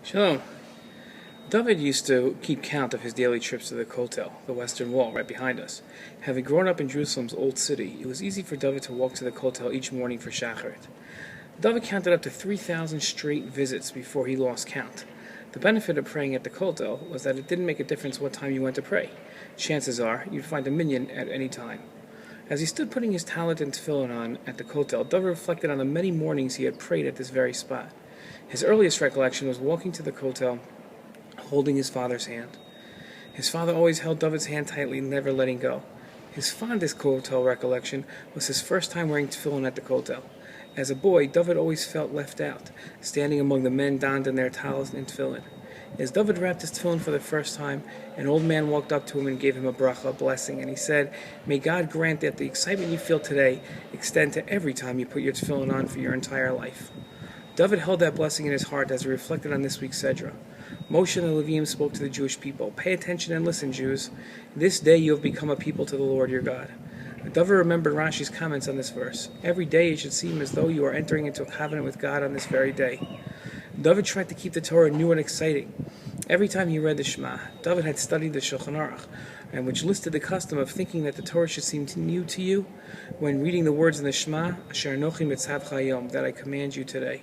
Shalom. David used to keep count of his daily trips to the Kotel, the western wall, right behind us. Having grown up in Jerusalem's old city, it was easy for David to walk to the Kotel each morning for Shacharit. David counted up to 3,000 straight visits before he lost count. The benefit of praying at the Kotel was that it didn't make a difference what time you went to pray. Chances are, you'd find a minyan at any time. As he stood putting his tallit and tefillin on at the Kotel, David reflected on the many mornings he had prayed at this very spot. His earliest recollection was walking to the Kotel, holding his father's hand. His father always held David's hand tightly, never letting go. His fondest Kotel recollection was his first time wearing tefillin at the Kotel. As a boy, David always felt left out, standing among the men donned in their talis and tefillin. As David wrapped his tefillin for the first time, an old man walked up to him and gave him a bracha, a blessing, and he said, "May God grant that the excitement you feel today extend to every time you put your tefillin on for your entire life." David held that blessing in his heart as he reflected on this week's Sedra. Moshe and the Leviim spoke to the Jewish people, "Pay attention and listen, Jews. This day you have become a people to the Lord your God." David remembered Rashi's comments on this verse. Every day it should seem as though you are entering into a covenant with God on this very day. David tried to keep the Torah new and exciting. Every time he read the Shema, David had studied the Shulchan Aruch, and which listed the custom of thinking that the Torah should seem new to you when reading the words in the Shema, Asher Anochi Mitzavcha Hayom, that I command you today.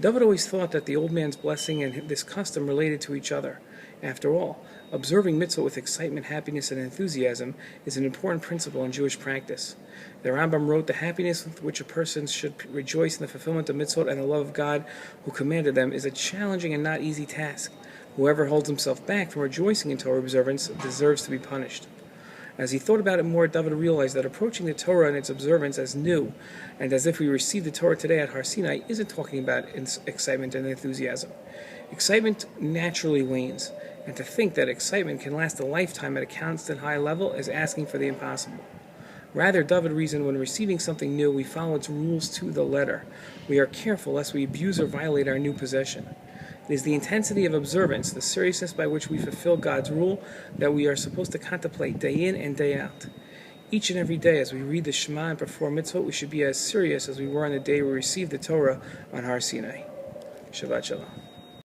David always thought that the old man's blessing and this custom related to each other. After all, observing mitzvah with excitement, happiness, and enthusiasm is an important principle in Jewish practice. The Rambam wrote, "The happiness with which a person should rejoice in the fulfillment of mitzvot and the love of God who commanded them is a challenging and not easy task. Whoever holds himself back from rejoicing in Torah observance deserves to be punished." As he thought about it more, David realized that approaching the Torah and its observance as new, and as if we received the Torah today at Har Sinai, isn't talking about excitement and enthusiasm. Excitement naturally wanes, and to think that excitement can last a lifetime at a constant high level is asking for the impossible. Rather, David reasoned, when receiving something new, we follow its rules to the letter. We are careful lest we abuse or violate our new possession. It is the intensity of observance, the seriousness by which we fulfill God's rule, that we are supposed to contemplate day in and day out. Each and every day, as we read the Shema and perform mitzvot, we should be as serious as we were on the day we received the Torah on Har Sinai. Shabbat Shalom.